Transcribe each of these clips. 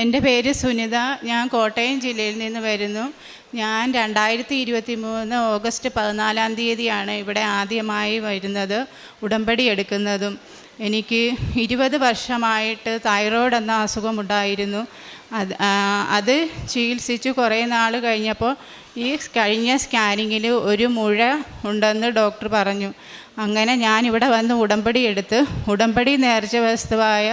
എൻ്റെ പേര് സുനിത. ഞാൻ കോട്ടയം ജില്ലയിൽ നിന്ന് വരുന്നു. ഞാൻ 2023 ഓഗസ്റ്റ് 14 ഇവിടെ ആദ്യമായി വരുന്നത്, ഉടമ്പടി എടുക്കുന്നതും. എനിക്ക് 20 വർഷമായിട്ട് തൈറോയ്ഡ് എന്ന അസുഖമുണ്ടായിരുന്നു. അത് ചികിത്സിച്ച് കുറേ നാൾ കഴിഞ്ഞപ്പോൾ ഈ കഴിഞ്ഞ സ്കാനിങ്ങിൽ ഒരു മുഴ ഉണ്ടെന്ന് ഡോക്ടർ പറഞ്ഞു. അങ്ങനെ ഞാനിവിടെ വന്ന് ഉടമ്പടി എടുത്ത്, ഉടമ്പടി നേർച്ച വസ്തുവായ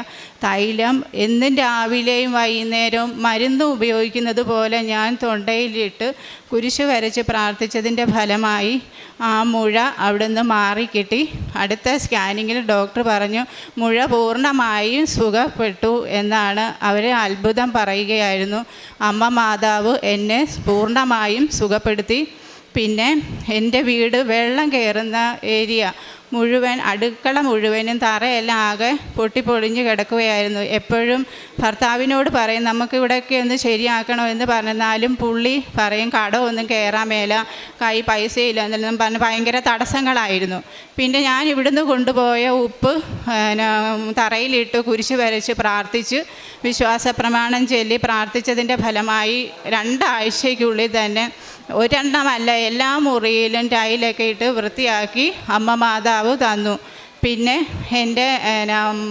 തൈലം എന്നും രാവിലെയും വൈകുന്നേരവും മരുന്ന് ഉപയോഗിക്കുന്നത് പോലെ ഞാൻ തൊണ്ടയിലിട്ട് കുരിശ് വരച്ച് പ്രാർത്ഥിച്ചതിൻ്റെ ഫലമായി ആ മുഴ അവിടുന്ന് മാറിക്കിട്ടി. അടുത്ത സ്കാനിങ്ങിൽ ഡോക്ടർ പറഞ്ഞു മുഴ പൂർണ്ണമായും സുഖപ്പെട്ടു എന്നാണ്. അവർ അത്ഭുതം പറയുകയായിരുന്നു. അമ്മ മാതാവ് എന്നെ പൂർണ്ണമായും സുഖപ്പെടുത്തി. പിന്നെ എൻ്റെ വീട് വെള്ളം കയറുന്ന ഏരിയ മുഴുവൻ, അടുക്കള മുഴുവനും തറയെല്ലാം ആകെ പൊട്ടിപ്പൊളിഞ്ഞ് കിടക്കുകയായിരുന്നു. എപ്പോഴും ഭർത്താവിനോട് പറയും നമുക്കിവിടെയൊക്കെ ഒന്ന് ശരിയാക്കണമെന്ന് പറഞ്ഞാലും പുള്ളി പറയും കടമൊന്നും കയറാൻ മേല, പൈസയില്ല എന്നെല്ലാം പറഞ്ഞ് ഭയങ്കര തടസ്സങ്ങളായിരുന്നു. പിന്നെ ഞാൻ ഇവിടുന്ന് കൊണ്ടുപോയ ഉപ്പ് തറയിലിട്ട് കുരിശ് വരച്ച് പ്രാർത്ഥിച്ച് വിശ്വാസ പ്രമാണം ചൊല്ലി പ്രാർത്ഥിച്ചതിൻ്റെ ഫലമായി 2 ആഴ്ചയ്ക്കുള്ളിൽ തന്നെ ഒരെണ്ണമല്ല, എല്ലാ മുറിയിലും ടൈലൊക്കെ ഇട്ട് വൃത്തിയാക്കി അമ്മ മാതാവ് തന്നു. പിന്നെ എൻ്റെ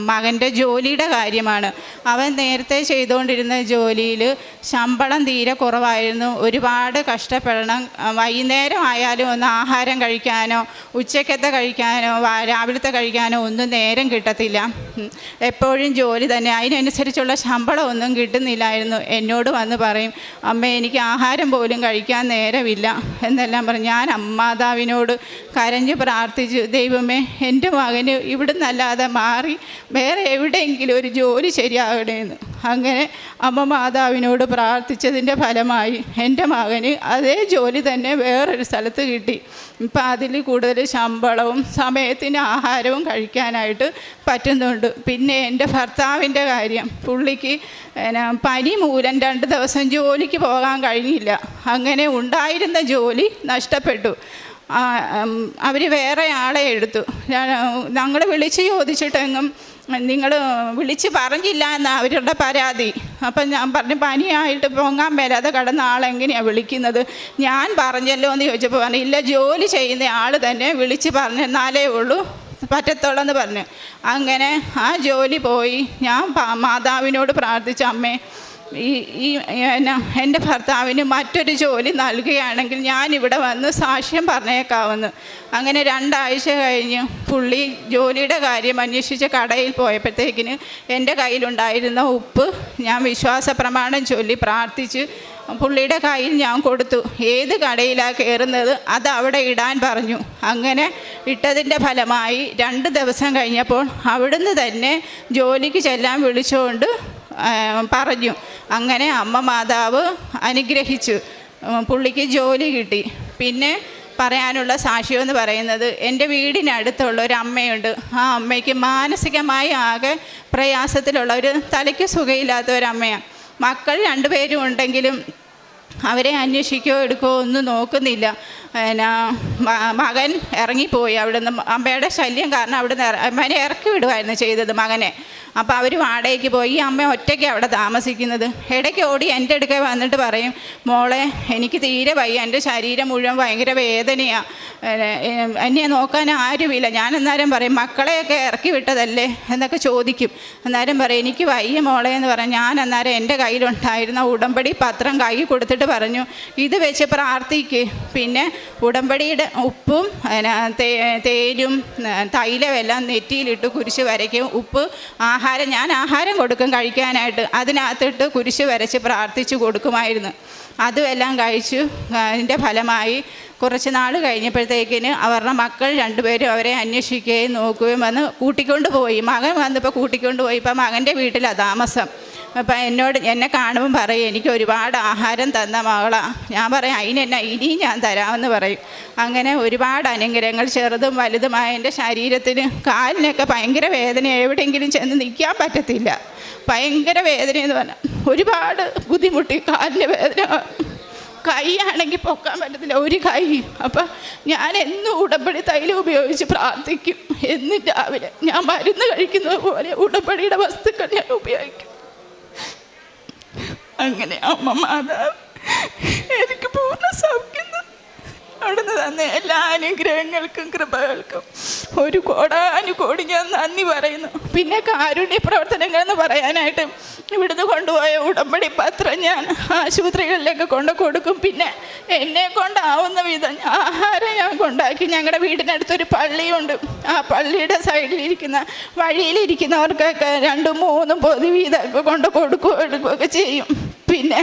മകൻ്റെ ജോലിയുടെ കാര്യമാണ്. അവൻ നേരത്തെ ചെയ്തുകൊണ്ടിരുന്ന ജോലിയിൽ ശമ്പളം തീരെ കുറവായിരുന്നു. ഒരുപാട് കഷ്ടപ്പെടണം. വൈകുന്നേരം ആയാലും ഒന്ന് ആഹാരം കഴിക്കാനോ ഉച്ചക്കത്തെ കഴിക്കാനോ രാവിലത്തെ കഴിക്കാനോ ഒന്നും നേരം കിട്ടത്തില്ല. എപ്പോഴും ജോലി തന്നെ. അതിനനുസരിച്ചുള്ള ശമ്പളം ഒന്നും കിട്ടുന്നില്ലായിരുന്നു. എന്നോട് വന്ന് പറയും അമ്മ എനിക്ക് ആഹാരം പോലും കഴിക്കാൻ നേരമില്ല എന്നെല്ലാം പറഞ്ഞു. ഞാൻ അമ്മാതാവിനോട് കരഞ്ഞ് പ്രാർത്ഥിച്ചു, ദൈവമേ എൻ്റെ മകൻ ഇവിടുന്നല്ലാതെ മാറി വേറെ എവിടെയെങ്കിലും ഒരു ജോലി ശരിയാകണമെന്ന്. അങ്ങനെ അമ്മ മാതാവിനോട് പ്രാർത്ഥിച്ചതിൻ്റെ ഫലമായി എൻ്റെ മകന് അതേ ജോലി തന്നെ വേറൊരു സ്ഥലത്ത് കിട്ടി. ഇപ്പം അതിൽ കൂടുതൽ ശമ്പളവും സമയത്തിന് ആഹാരവും കഴിക്കാനായിട്ട് പറ്റുന്നുണ്ട്. പിന്നെ എൻ്റെ ഭർത്താവിൻ്റെ കാര്യം, പുള്ളിക്ക് പനി മൂലം 2 ദിവസം ജോലിക്ക് പോകാൻ കഴിഞ്ഞില്ല. അങ്ങനെ ഉണ്ടായിരുന്ന ജോലി നഷ്ടപ്പെട്ടു. അവർ വേറെ ആളെ എടുത്തു. ഞങ്ങൾ വിളിച്ച് ചോദിച്ചിട്ടെങ്ങും നിങ്ങൾ വിളിച്ച് പറഞ്ഞില്ല എന്നാണ് അവരുടെ പരാതി. അപ്പം ഞാൻ പറഞ്ഞു പനിയായിട്ട് പൊങ്ങാൻ മേലാതെ കിടന്ന ആളെങ്ങനെയാണ് വിളിക്കുന്നത്? ഞാൻ പറഞ്ഞല്ലോ എന്ന് ചോദിച്ചപ്പോൾ പറഞ്ഞു ഇല്ല, ജോലി ചെയ്യുന്ന ആൾ തന്നെ വിളിച്ച് പറഞ്ഞെന്നാലേ ഉള്ളൂ പറ്റത്തുള്ളൂ എന്ന് പറഞ്ഞു. അങ്ങനെ ആ ജോലി പോയി. ഞാൻ മാതാവിനോട് പ്രാർത്ഥിച്ച അമ്മേ എൻ്റെ ഭർത്താവിന് മറ്റൊരു ജോലി നൽകുകയാണെങ്കിൽ ഞാനിവിടെ വന്ന് സാക്ഷ്യം പറഞ്ഞേക്കാവുന്നു. അങ്ങനെ 2 ആഴ്ച കഴിഞ്ഞ് പുള്ളി ജോലിയുടെ കാര്യം അന്വേഷിച്ച് കടയിൽ പോയപ്പോഴത്തേക്കിന് എൻ്റെ കയ്യിലുണ്ടായിരുന്ന ഉപ്പ് ഞാൻ വിശ്വാസ പ്രമാണം ചൊല്ലി പ്രാർത്ഥിച്ച് പുള്ളിയുടെ കയ്യിൽ ഞാൻ കൊടുത്തു. ഏത് കടയിലാണ് കയറുന്നത് അത് അവിടെ ഇടാൻ പറഞ്ഞു. അങ്ങനെ ഇട്ടതിൻ്റെ ഫലമായി 2 ദിവസം കഴിഞ്ഞപ്പോൾ അവിടുന്ന് തന്നെ ജോലിക്ക് ചെല്ലാൻ വിളിച്ചുകൊണ്ട് പറഞ്ഞു. അങ്ങനെ അമ്മ മാതാവ് അനുഗ്രഹിച്ചു. പുള്ളിക്ക് ജോലി കിട്ടി. പിന്നെ പറയാനുള്ള സാക്ഷ്യമെന്ന് പറയുന്നത്, എൻ്റെ വീടിനടുത്തുള്ള ഒരു അമ്മയുണ്ട്. ആ അമ്മയ്ക്ക് മാനസികമായി ആകെ പ്രയാസത്തിലുള്ള ഒരു തലയ്ക്ക് സുഖമില്ലാത്ത ഒരമ്മയാണ്. മക്കൾ 2 പേരും ഉണ്ടെങ്കിലും അവരെ അന്വേഷിക്കുകയോ എടുക്കുകയോ ഒന്നും നോക്കുന്നില്ല. മകൻ ഇറങ്ങിപ്പോയി. അവിടുന്ന് അമ്മയുടെ ശല്യം കാരണം അവിടുന്ന് അമ്മേനെ ഇറക്കി വിടുമായിരുന്നു ചെയ്തത് മകനെ. അപ്പോൾ അവർ വാടകയ്ക്ക് പോയി. ഈ അമ്മ ഒറ്റയ്ക്ക് അവിടെ താമസിക്കുന്നത്. ഇടയ്ക്ക് ഓടി എൻ്റെ അടുക്ക വന്നിട്ട് പറയും മോളെ എനിക്ക് തീരെ വയ്യ, എൻ്റെ ശരീരം മുഴുവൻ ഭയങ്കര വേദനയാണ്, എന്നെ നോക്കാൻ ആരുമില്ല. ഞാൻ അന്നേരം പറയും മക്കളെയൊക്കെ ഇറക്കി വിട്ടതല്ലേ എന്നൊക്കെ ചോദിക്കും. അന്നേരം പറയും എനിക്ക് വയ്യ മോളെ എന്ന് പറയും. ഞാൻ അന്നേരം എൻ്റെ കയ്യിലുണ്ടായിരുന്ന ഉടമ്പടി പത്രം കൈ കൊടുത്തിട്ട് പറഞ്ഞു ഇത് വെച്ച് പ്രാർത്ഥിക്ക്. പിന്നെ ഉടമ്പടിയുടെ ഉപ്പും തേനും തൈലമെല്ലാം നെറ്റിയിലിട്ട് കുരിശ് വരയ്ക്കും. ഉപ്പ് ഞാൻ ആഹാരം കൊടുക്കും കഴിക്കാനായിട്ട്, അതിനകത്തിട്ട് കുരിശ് വരച്ച് പ്രാർത്ഥിച്ച് കൊടുക്കുമായിരുന്നു. അതുമെല്ലാം കഴിച്ചു. അതിൻ്റെ ഫലമായി കുറച്ച് നാൾ കഴിഞ്ഞപ്പോഴത്തേക്കിന് അവരുടെ മക്കൾ 2 പേരും അവരെ അന്വേഷിക്കുകയും നോക്കുകയും വന്ന് കൂട്ടിക്കൊണ്ട് പോയി. മകൻ വന്നപ്പോൾ കൂട്ടിക്കൊണ്ട് പോയി. ഇപ്പം മകൻ്റെ വീട്ടിലാണ് താമസം. അപ്പം എന്നെ കാണുമ്പം പറയും എനിക്ക് ഒരുപാട് ആഹാരം തന്ന മകളാണ്. ഞാൻ പറയും അതിനെന്നാ ഇനിയും ഞാൻ തരാമെന്ന് പറയും. അങ്ങനെ ഒരുപാട് അനുഗ്രഹങ്ങൾ ചെറുതും വലുതുമായ എൻ്റെ ശരീരത്തിന്, കാലിനൊക്കെ ഭയങ്കര വേദന, എവിടെയെങ്കിലും ചെന്ന് നിൽക്കാൻ പറ്റത്തില്ല. ഭയങ്കര വേദനയെന്ന് പറഞ്ഞാൽ ഒരുപാട് ബുദ്ധിമുട്ടി. കാലിൻ്റെ വേദന, കൈ ആണെങ്കിൽ പൊക്കാൻ പറ്റത്തില്ല, ഒരു കൈ. അപ്പം ഞാൻ എന്നും ഉടമ്പടി തൈലം ഉപയോഗിച്ച് പ്രാർത്ഥിക്കും. എന്നും രാവിലെ ഞാൻ മരുന്ന് കഴിക്കുന്നത് പോലെ ഉടമ്പടിയുടെ വസ്തുക്കൾ ഞാൻ ഉപയോഗിക്കും. അങ്ങനെ അമ്മ മാതാവ് എനിക്ക് പൂർണ്ണ സൗഖ്യം അവിടുന്ന് തന്ന എല്ലാ അനുഗ്രഹങ്ങൾക്കും കൃപകൾക്കും ഒരു കോടാനുകോടി ഞാൻ നന്ദി പറയുന്നു. പിന്നെ കാരുണ്യ പ്രവർത്തനങ്ങൾ എന്ന് പറയാനായിട്ട് ഇവിടുന്ന് കൊണ്ടുപോയ ഉടമ്പടി പത്രം ഞാൻ ആശുപത്രികളിലേക്ക് കൊണ്ട് കൊടുക്കും. പിന്നെ എന്നെ കൊണ്ടാവുന്ന വിധം ആഹാരം ഞാൻ കൊണ്ടാക്കി. ഞങ്ങളുടെ വീടിനടുത്തൊരു പള്ളിയുണ്ട്. ആ പള്ളിയുടെ സൈഡിലിരിക്കുന്ന വഴിയിലിരിക്കുന്നവർക്കൊക്കെ 2-3 പൊതി വീതമൊക്കെ കൊണ്ട് എടുക്കുകയൊക്കെ ചെയ്യും. പിന്നെ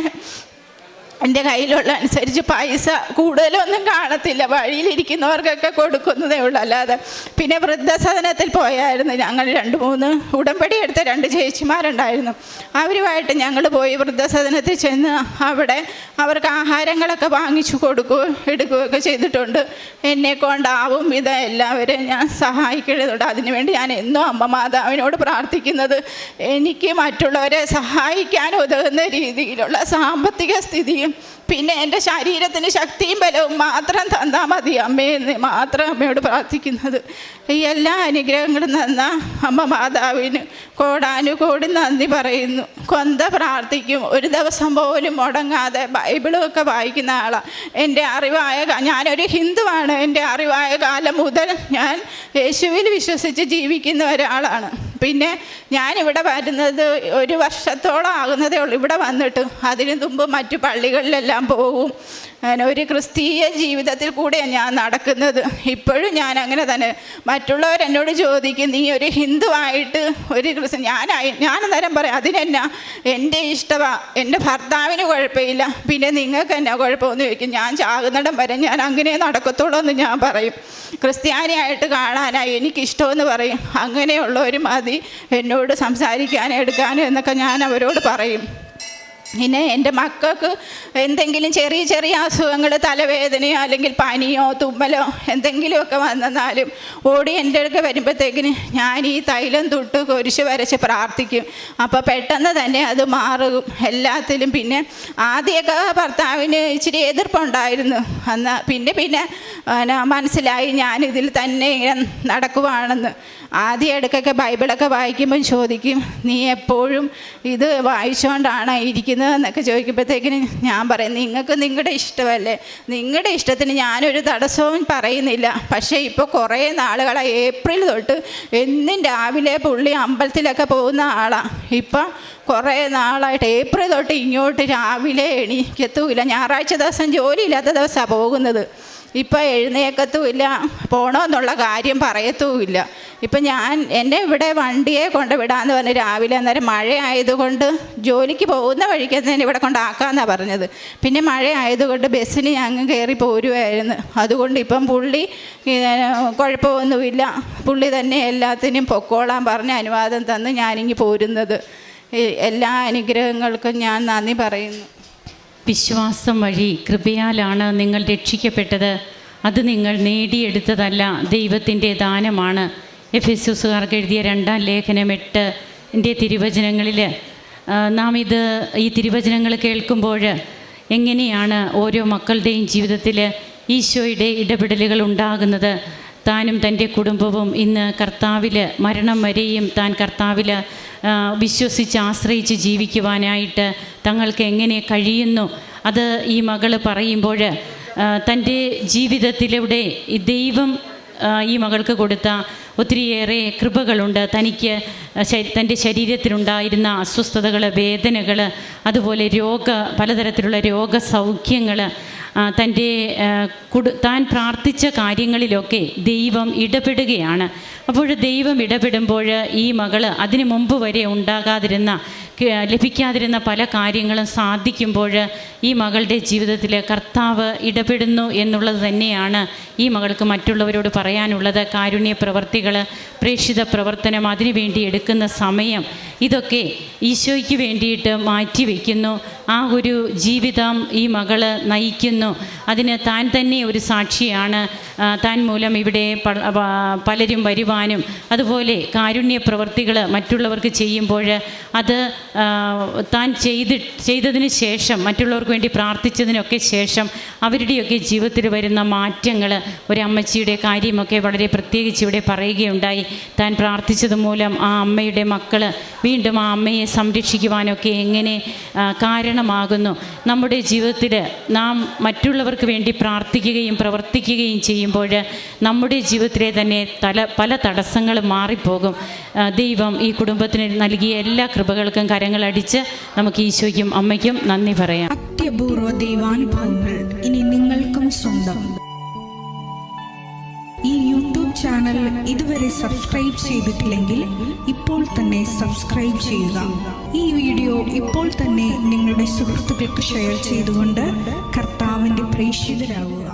എൻ്റെ കയ്യിലുള്ള അനുസരിച്ച് പൈസ കൂടുതലൊന്നും കാണത്തില്ല, വഴിയിലിരിക്കുന്നവർക്കൊക്കെ കൊടുക്കുന്നതേ ഉള്ളൂ. അല്ലാതെ പിന്നെ വൃദ്ധസദനത്തിൽ പോയായിരുന്നു. ഞങ്ങൾ 2-3 ഉടമ്പടി എടുത്ത 2 ചേച്ചിമാരുണ്ടായിരുന്നു. അവരുമായിട്ട് ഞങ്ങൾ പോയി വൃദ്ധസദനത്തിൽ ചെന്ന് അവിടെ അവർക്ക് ആഹാരങ്ങളൊക്കെ വാങ്ങിച്ചു എടുക്കുകയൊക്കെ ചെയ്തിട്ടുണ്ട്. എന്നെ കൊണ്ടാവും വിധം എല്ലാവരെയും ഞാൻ സഹായിക്കേണ്ടതുണ്ട്. അതിനുവേണ്ടി ഞാൻ എന്നും അമ്മ മാതാവിനോട് പ്രാർത്ഥിക്കുന്നത് എനിക്ക് മറ്റുള്ളവരെ സഹായിക്കാൻ ഉതകുന്ന രീതിയിലുള്ള സാമ്പത്തിക സ്ഥിതിയും പിന്നെ എൻ്റെ ശരീരത്തിന് ശക്തിയും ബലവും മാത്രം തന്നാൽ മതി അമ്മയെന്ന് മാത്രം അമ്മയോട് പ്രാർത്ഥിക്കുന്നത്. ഈ എല്ലാ അനുഗ്രഹങ്ങളും തന്ന അമ്മ മാതാവിന് കോടാനുകോടി നന്ദി പറയുന്നു. പ്രാർത്ഥിക്കും. ഒരു ദിവസം പോലും മുടങ്ങാതെ ബൈബിളൊക്കെ വായിക്കുന്ന ആളാണ്. എൻ്റെ അറിവായ ഞാനൊരു ഹിന്ദുവാണ്. എൻ്റെ അറിവായ കാലം മുതൽ ഞാൻ യേശുവിൽ വിശ്വസിച്ച് ജീവിക്കുന്ന ഒരാളാണ്. പിന്നെ ഞാനിവിടെ വരുന്നത് 1 വർഷത്തോളം ആകുന്നതേ ഉള്ളൂ ഇവിടെ വന്നിട്ട്. അതിനു മുമ്പ് മറ്റു പള്ളികളിലെല്ലാം പോകും. ഒരു ക്രിസ്തീയ ജീവിതത്തിൽ കൂടെയാണ് ഞാൻ നടക്കുന്നത്. ഇപ്പോഴും ഞാൻ അങ്ങനെ തന്നെ. മറ്റുള്ളവരെന്നോട് ചോദിക്കും, നീ ഒരു ഹിന്ദുവായിട്ട് ഒരു ഞാൻ നേരം പറയാം, അതിനെന്നാ എൻ്റെ ഇഷ്ടമാണ്, എൻ്റെ ഭർത്താവിന് കുഴപ്പമില്ല, പിന്നെ നിങ്ങൾക്ക് എന്നാ കുഴപ്പമെന്ന് ചോദിക്കും. ഞാൻ ചാകുന്നിടം വരെ ഞാൻ അങ്ങനെ നടക്കത്തുള്ളൂ എന്ന് ഞാൻ പറയും. ക്രിസ്ത്യാനിയായിട്ട് കാണാനായി എനിക്കിഷ്ടമെന്ന് പറയും. അങ്ങനെയുള്ളവർ മതി എന്നോട് സംസാരിക്കാനും എടുക്കാനും എന്നൊക്കെ ഞാൻ അവരോട് പറയും. പിന്നെ എൻ്റെ മക്കൾക്ക് എന്തെങ്കിലും ചെറിയ ചെറിയ അസുഖങ്ങൾ, തലവേദനയോ അല്ലെങ്കിൽ പനിയോ തുമ്മലോ എന്തെങ്കിലുമൊക്കെ വന്നെന്നാലും ഓടി എൻ്റെ അടുത്ത് വരുമ്പോഴത്തേക്കിന് ഞാൻ ഈ തൈലം തൊട്ട് കുരിശ് വരച്ച് പ്രാർത്ഥിക്കും. അപ്പോൾ പെട്ടെന്ന് തന്നെ അത് മാറും എല്ലാത്തിലും. പിന്നെ ആദ്യമൊക്കെ ഭർത്താവിന് ഇച്ചിരി എതിർപ്പുണ്ടായിരുന്നു. പിന്നെ മനസ്സിലായി ഞാനിതിൽ തന്നെ ഇങ്ങനെ നടക്കുവാണെന്ന്. ആദ്യം ഇടയ്ക്കൊക്കെ ബൈബിളൊക്കെ വായിക്കുമ്പം ചോദിക്കും, നീ എപ്പോഴും ഇത് വായിച്ചുകൊണ്ടാണ് ഇരിക്കുന്നതെന്നൊക്കെ ചോദിക്കുമ്പോഴത്തേക്കിന് ഞാൻ പറയും, നിങ്ങൾക്ക് നിങ്ങളുടെ ഇഷ്ടമല്ലേ, നിങ്ങളുടെ ഇഷ്ടത്തിന് ഞാനൊരു തടസ്സവും പറയുന്നില്ല. പക്ഷേ ഇപ്പോൾ കുറേ നാളുകളായി ഏപ്രിൽ തൊട്ട് എന്നും രാവിലെ പുള്ളി അമ്പലത്തിലൊക്കെ പോകുന്ന ആളാണ്. ഇപ്പം കുറേ നാളായിട്ട് ഏപ്രിൽ തൊട്ട് ഇങ്ങോട്ട് രാവിലെ എണീക്കത്തുമില്ല. ഞായറാഴ്ച ദിവസം ജോലിയില്ലാത്ത ദിവസമാണ് പോകുന്നത്. ഇപ്പം എഴുന്നേക്കത്തുമില്ല, പോകണമെന്നുള്ള കാര്യം പറയത്തുമില്ല. ഇപ്പം എന്നെ ഇവിടെ വണ്ടിയെ കൊണ്ട് വിടാമെന്ന് പറഞ്ഞ് രാവിലെ, അന്നേരം മഴ ആയതുകൊണ്ട് ജോലിക്ക് പോകുന്ന വഴിക്ക് തന്നെ ഇവിടെ കൊണ്ടാക്കാമെന്നാണ് പറഞ്ഞത്. പിന്നെ മഴ ആയതുകൊണ്ട് ബസ്സിന് ഞങ്ങൾ കയറി പോരുമായിരുന്നു. അതുകൊണ്ട് ഇപ്പം പുള്ളി കുഴപ്പമൊന്നുമില്ല, പുള്ളി തന്നെ എല്ലാത്തിനും പൊക്കോളാൻ പറഞ്ഞ് അനുവാദം തന്ന് ഞാനിങ്ങ് പോരുന്നത്. എല്ലാ അനുഗ്രഹങ്ങൾക്കും ഞാൻ നന്ദി പറയുന്നു. വിശ്വാസം വഴി കൃപയാലാണ് നിങ്ങൾ രക്ഷിക്കപ്പെട്ടത്. അത് നിങ്ങൾ നേടിയെടുത്തതല്ല, ദൈവത്തിൻ്റെ ദാനമാണ്. എഫെസ്യോസുകാർക്ക് എഴുതിയ 2-ാം ലേഖനം 8 തിരുവചനങ്ങളിൽ നാം ഈ തിരുവചനങ്ങൾ കേൾക്കുമ്പോൾ എങ്ങനെയാണ് ഓരോ മക്കളുടെയും ജീവിതത്തിൽ ഈശോയുടെ ഇടപെടലുകൾ ഉണ്ടാകുന്നത്. താനും തൻ്റെ കുടുംബവും ഇന്ന് കർത്താവിൽ മരണം വരെയും താൻ കർത്താവിൽ വിശ്വസിച്ച് ആശ്രയിച്ച് ജീവിക്കുവാനായിട്ട് തങ്ങൾക്ക് എങ്ങനെ കഴിയുന്നു. അത് ഈ മകൾ പറയുമ്പോൾ തൻ്റെ ജീവിതത്തിലൂടെ ദൈവം ഈ മകൾക്ക് കൊടുത്ത ഒത്തിരിയേറെ കൃപകളുണ്ട്. തനിക്ക് തൻ്റെ ശരീരത്തിലുണ്ടായിരുന്ന അസ്വസ്ഥതകൾ, വേദനകൾ, അതുപോലെ പലതരത്തിലുള്ള രോഗസൗഖ്യങ്ങൾ, താൻ പ്രാർത്ഥിച്ച കാര്യങ്ങളിലൊക്കെ ദൈവം ഇടപെടുകയാണ്. അപ്പോൾ ദൈവം ഇടപെടുമ്പോൾ ഈ മകൾ അതിനു മുമ്പ് വരെ ലഭിക്കാതിരുന്ന പല കാര്യങ്ങളും സാധിക്കുമ്പോൾ ഈ മകളുടെ ജീവിതത്തിൽ കർത്താവ് ഇടപെടുന്നു എന്നുള്ളത് തന്നെയാണ് ഈ മകൾക്ക് മറ്റുള്ളവരോട് പറയാനുള്ളത്. കാരുണ്യ പ്രവർത്തികൾ, പ്രേക്ഷിത പ്രവർത്തനം, അതിനുവേണ്ടി എടുക്കുന്ന സമയം, ഇതൊക്കെ ഈശോയ്ക്ക് വേണ്ടിയിട്ട് മാറ്റിവെക്കുന്നു. ആ ഒരു ജീവിതം ഈ മകൾ നയിക്കുന്നു. അതിന് താൻ തന്നെ ഒരു സാക്ഷിയാണ്. താൻ മൂലം ഇവിടെ പലരും വരുവാനും അതുപോലെ കാരുണ്യ പ്രവർത്തികൾ മറ്റുള്ളവർക്ക് ചെയ്യുമ്പോൾ അത് താൻ ചെയ്തതിന് ശേഷം, മറ്റുള്ളവർക്ക് വേണ്ടി പ്രാർത്ഥിച്ചതിനൊക്കെ ശേഷം അവരുടെയൊക്കെ ജീവിതത്തിൽ വരുന്ന മാറ്റങ്ങൾ, ഒരമ്മച്ചിയുടെ കാര്യമൊക്കെ വളരെ പ്രത്യേകിച്ച് ഇവിടെ പറയുകയുണ്ടായി. താൻ പ്രാർത്ഥിച്ചത് മൂലം ആ അമ്മയുടെ മക്കൾ വീണ്ടും ആ അമ്മയെ സംരക്ഷിക്കുവാനൊക്കെ എങ്ങനെ കാരണമാകുന്നു. നമ്മുടെ ജീവിതത്തിൽ നാം മറ്റുള്ളവർക്ക് വേണ്ടി പ്രാർത്ഥിക്കുകയും പ്രവർത്തിക്കുകയും ചെയ്യുമ്പോൾ നമ്മുടെ ജീവിതത്തിലെ തന്നെ പല തടസ്സങ്ങളും മാറിപ്പോകും. ദൈവം ഈ കുടുംബത്തിന് നൽകിയ എല്ലാ കൃപകൾക്കും കരങ്ങളടിച്ച് നമുക്ക് ഈശോയ്ക്കും അമ്മയ്ക്കും നന്ദി പറയാം. അത്യപൂർവ ദൈവാനുഭവങ്ങൾ ഇനി നിങ്ങൾക്കും സ്വന്തം. ഈ യൂട്യൂബ് ചാനൽ ഇതുവരെ സബ്സ്ക്രൈബ് ചെയ്തിട്ടില്ലെങ്കിൽ ഇപ്പോൾ തന്നെ സബ്സ്ക്രൈബ് ചെയ്യുക. ഈ വീഡിയോ ഇപ്പോൾ തന്നെ നിങ്ങളുടെ സുഹൃത്തുക്കൾക്ക് ഷെയർ ചെയ്തുകൊണ്ട് കർത്താവിൻ്റെ പ്രേക്ഷിതരാകുക.